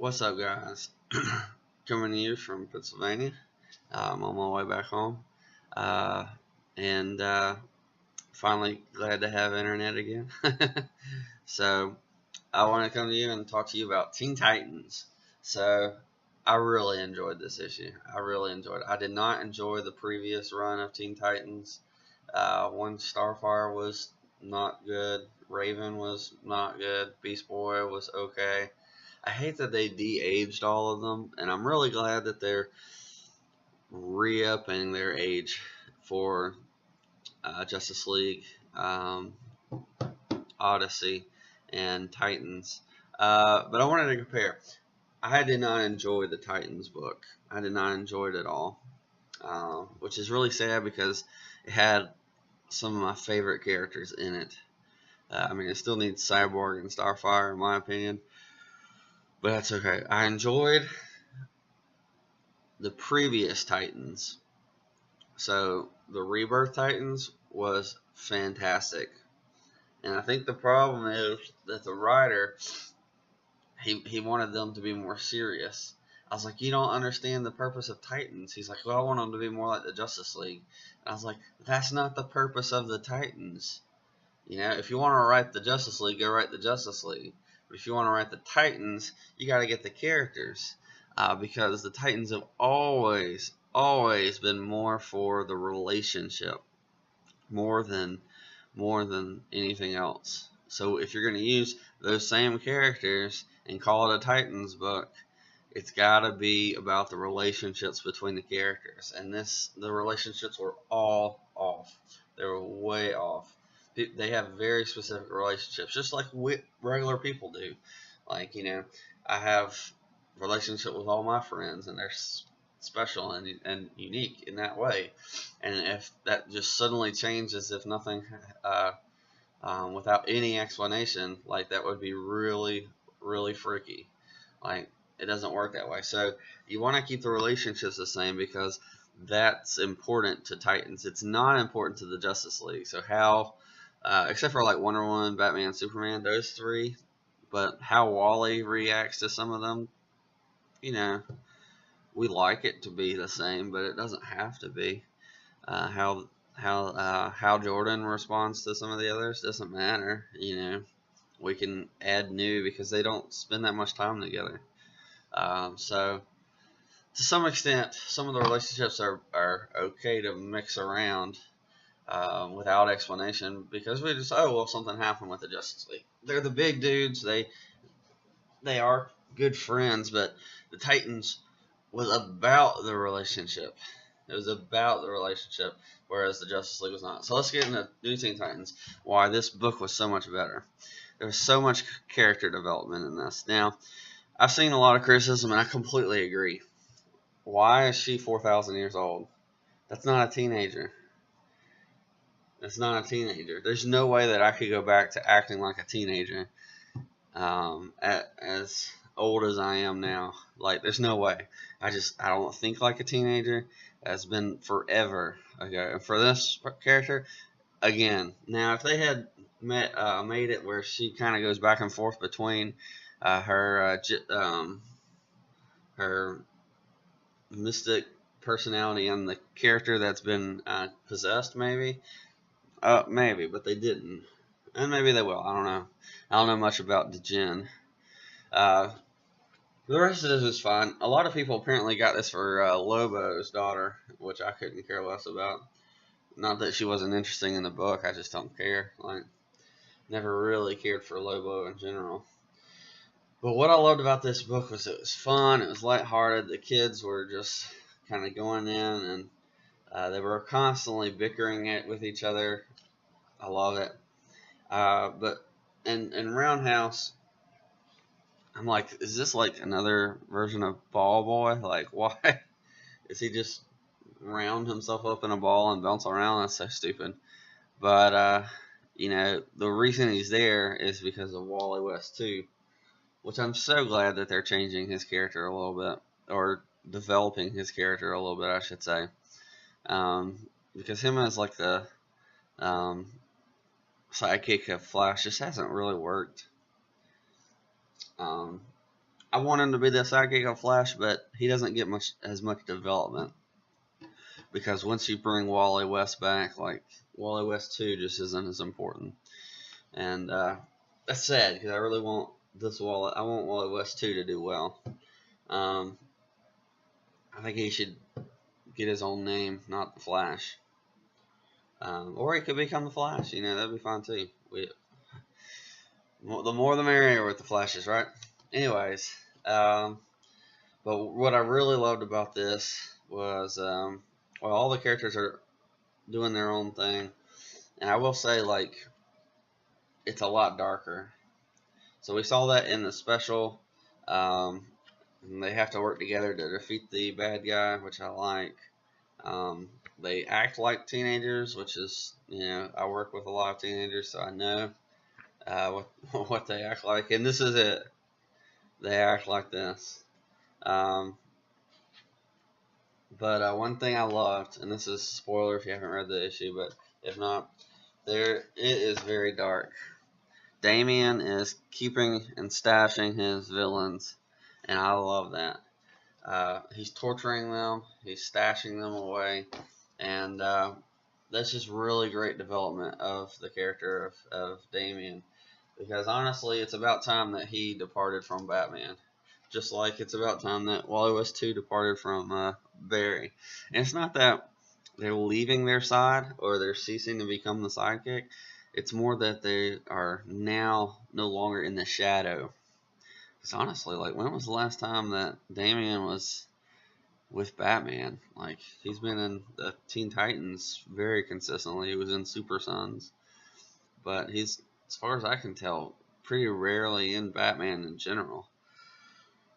What's up, guys? Coming to you from Pennsylvania. I'm on my way back home, uh, and finally glad to have internet again. So I want to come to you and talk to you about Teen Titans. So I really enjoyed this issue. I really enjoyed it. I did not enjoy the previous run of Teen Titans. One Starfire was not good. Raven was not good. Beast Boy was okay. I hate that they de-aged all of them, and I'm really glad that they're re-upping their age for Justice League, Odyssey, and Titans. But I wanted to compare. I did not enjoy the Titans book. I did not enjoy it at all, which is really sad because it had some of my favorite characters in it. I mean, it still needs Cyborg and Starfire, in my opinion, but that's okay. I enjoyed the previous Titans. So the Rebirth Titans was fantastic. And I think the problem is that the writer, he wanted them to be more serious. I was like, you don't understand the purpose of Titans. He's like, well, I want them to be more like the Justice League. And I was like, that's not the purpose of the Titans. You know, if you want to write the Justice League, go write the Justice League. But if you want to write the Titans, you got to get the characters. Because the Titans have always been more for the relationship, more than anything else. So if you're going to use those same characters and call it a Titans book, it's got to be about the relationships between the characters. And the relationships were all off. They were way off. They have very specific relationships, just like regular people do. Like, you know, I have a relationship with all my friends, and they're special and unique in that way. And if that just suddenly changes, if nothing, without any explanation, like, that would be really, really freaky. Like, it doesn't work that way. So you want to keep the relationships the same because that's important to Titans. It's not important to the Justice League. So how, except for like Wonder Woman, Batman, Superman, those three, but how Wally reacts to some of them, you know, we like it to be the same, but it doesn't have to be. How Jordan responds to some of the others doesn't matter. You know, we can add new because they don't spend that much time together. So to some extent, some of the relationships are okay to mix around without explanation because we just, oh well, something happened with the Justice League. They're the big dudes. They are good friends, but the Titans was about the relationship. It was about the relationship, whereas the Justice League was not. So let's get into New Teen Titans, why this book was so much better. There was so much character development in this. Now, I've seen a lot of criticism, and I completely agree. Why is she 4,000 years old? That's not a teenager. That's not a teenager. There's no way that I could go back to acting like a teenager as old as I am now. Like, there's no way. I don't think like a teenager. That's been forever ago. And for this character, again, now if they had made it where she kind of goes back and forth between her mystic personality and the character that's been possessed, maybe, but they didn't, and maybe they will. I don't know. I don't know much about the Djinn. The rest of this is fine. A lot of people apparently got this for Lobo's daughter, which I couldn't care less about. Not that she wasn't interesting in the book, I just don't care. Like, never really cared for Lobo in general. But what I loved about this book was it was fun, it was lighthearted, the kids were just kind of going in, and they were constantly bickering it with each other. I love it. But in Roundhouse, I'm like, is this like another version of Ball Boy? Like, why is he just round himself up in a ball and bounce around? That's so stupid. But, you know, the reason he's there is because of Wally West too, which I'm so glad that they're changing his character a little bit, or developing his character a little bit, I should say. Because him as like the sidekick of Flash just hasn't really worked. I want him to be the sidekick of Flash, but he doesn't get as much development, because once you bring Wally West back, like Wally West 2 just isn't as important, and that's sad because I really want this Wally. I want Wally West 2 to do well. I think he should get his own name, not the Flash. Or he could become the Flash. You know, that'd be fine too. The more the merrier with the Flashes, right? Anyways, but what I really loved about this was, well, all the characters are doing their own thing, and I will say, like, it's a lot darker. So we saw that in the special. They have to work together to defeat the bad guy, which I like. They act like teenagers, which is, you know, I work with a lot of teenagers, so I know what they act like. And this is it. They act like this. But one thing I loved, and this is a spoiler if you haven't read the issue, but if not, it is very dark. Damian is keeping and stashing his villains, and I love that. He's torturing them, he's stashing them away, and that's just really great development of the character of Damian, because honestly, it's about time that he departed from Batman, just like it's about time that Wally West 2 departed from Barry. And it's not that they're leaving their side or they're ceasing to become the sidekick, it's more that they are now no longer in the shadow. Because honestly, like, when was the last time that Damian was with Batman? Like, he's been in the Teen Titans very consistently. He was in Super Sons. But he's, as far as I can tell, pretty rarely in Batman in general.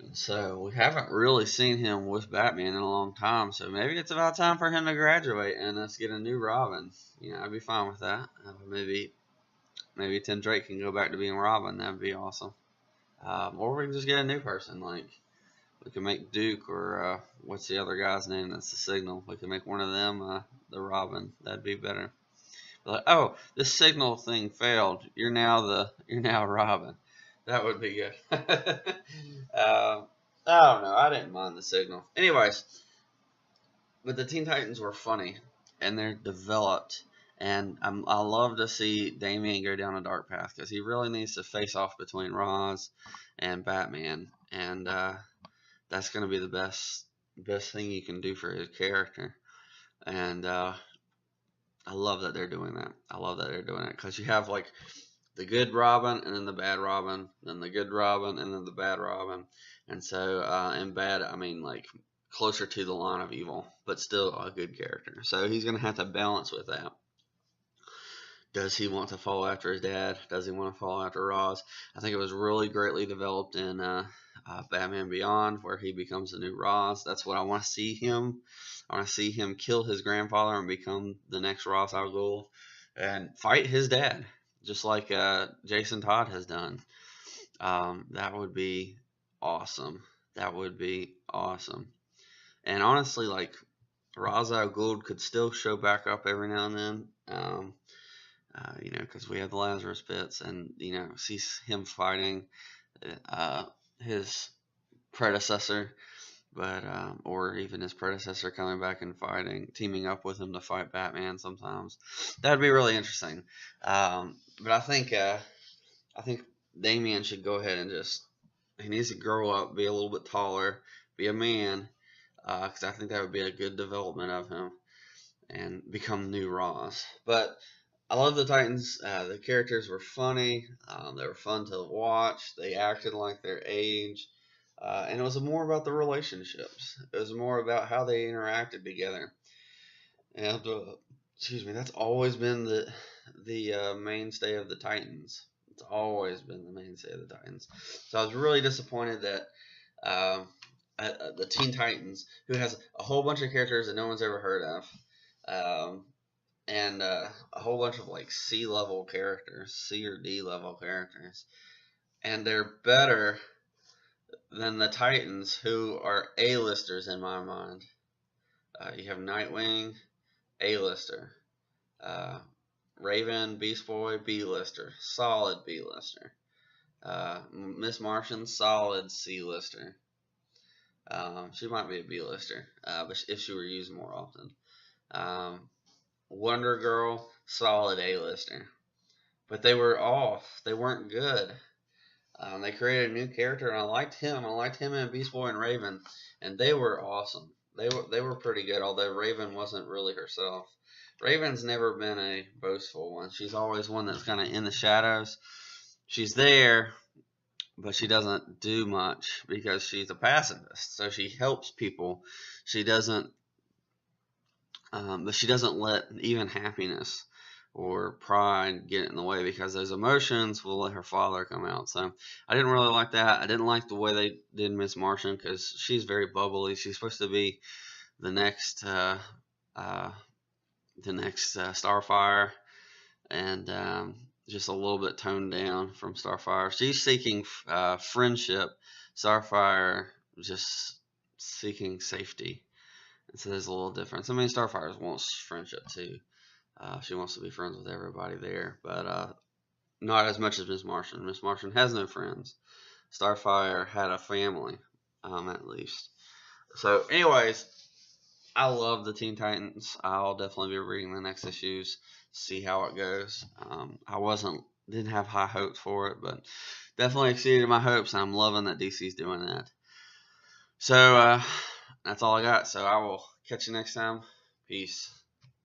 And so we haven't really seen him with Batman in a long time. So maybe it's about time for him to graduate and us get a new Robin. You know, I'd be fine with that. Maybe Tim Drake can go back to being Robin. That'd be awesome. Or we can just get a new person. Like, we can make Duke, or what's the other guy's name that's the Signal. We can make one of them the Robin. That'd be better. Like, oh, this Signal thing failed. You're now Robin. That would be good. I don't know. I didn't mind the Signal. Anyways, but the Teen Titans were funny, and they're developed. And I love to see Damian go down a dark path, because he really needs to face off between Roz and Batman. And that's going to be the best thing you can do for his character. And I love that they're doing that. I love that they're doing it, because you have, like, the good Robin and then the bad Robin, then the good Robin and then the bad Robin. And so, and bad, I mean, like, closer to the line of evil, but still a good character. So he's going to have to balance with that. Does he want to follow after his dad? Does he want to follow after Roz? I think it was really greatly developed in Batman Beyond, where he becomes the new Roz. That's what I want to see him. I want to see him kill his grandfather and become the next Ra's al Ghul and fight his dad, just like Jason Todd has done. That would be awesome. That would be awesome. And honestly, like, Ra's al Ghul could still show back up every now and then. You know, because we have the Lazarus Pits, and, you know, see him fighting his predecessor, but or even his predecessor coming back and teaming up with him to fight Batman sometimes. That'd be really interesting. But I think Damian should go ahead and he needs to grow up, be a little bit taller, be a man, because I think that would be a good development of him, and become new Roz. But I love the Titans. The characters were funny. They were fun to watch. They acted like their age. And it was more about the relationships. It was more about how they interacted together. And excuse me, that's always been the mainstay of the Titans. It's always been the mainstay of the Titans. So I was really disappointed that the Teen Titans, who has a whole bunch of characters that no one's ever heard of, and a whole bunch of, like, C-level characters, C or D level characters, and they're better than the Titans, who are A-listers in my mind. You have Nightwing, A-lister, Raven, Beast Boy, B-lister, solid B-lister. Miss Martian, solid C-lister. She might be a B-lister, but if she were used more often. Wonder Girl, solid A-lister. But they were off. They weren't good. They created a new character, and I liked him. I liked him and Beast Boy and Raven, and they were awesome. They were pretty good, although Raven wasn't really herself. Raven's never been a boastful one. She's always one that's kind of in the shadows. She's there, but she doesn't do much because she's a pacifist. So she helps people. She doesn't, but she doesn't let even happiness or pride get in the way, because those emotions will let her father come out. So I didn't really like that. I didn't like the way they did Miss Martian, because she's very bubbly. She's supposed to be the next Starfire, and just a little bit toned down from Starfire. She's seeking friendship. Starfire just seeking safety. And so there's a little difference. I mean, Starfire wants friendship too. She wants to be friends with everybody there, but not as much as Miss Martian. Miss Martian has no friends. Starfire had a family, at least. So, anyways, I love the Teen Titans. I'll definitely be reading the next issues, see how it goes. I didn't have high hopes for it, but definitely exceeded my hopes, and I'm loving that DC's doing that. So that's all I got. So I will catch you next time. Peace.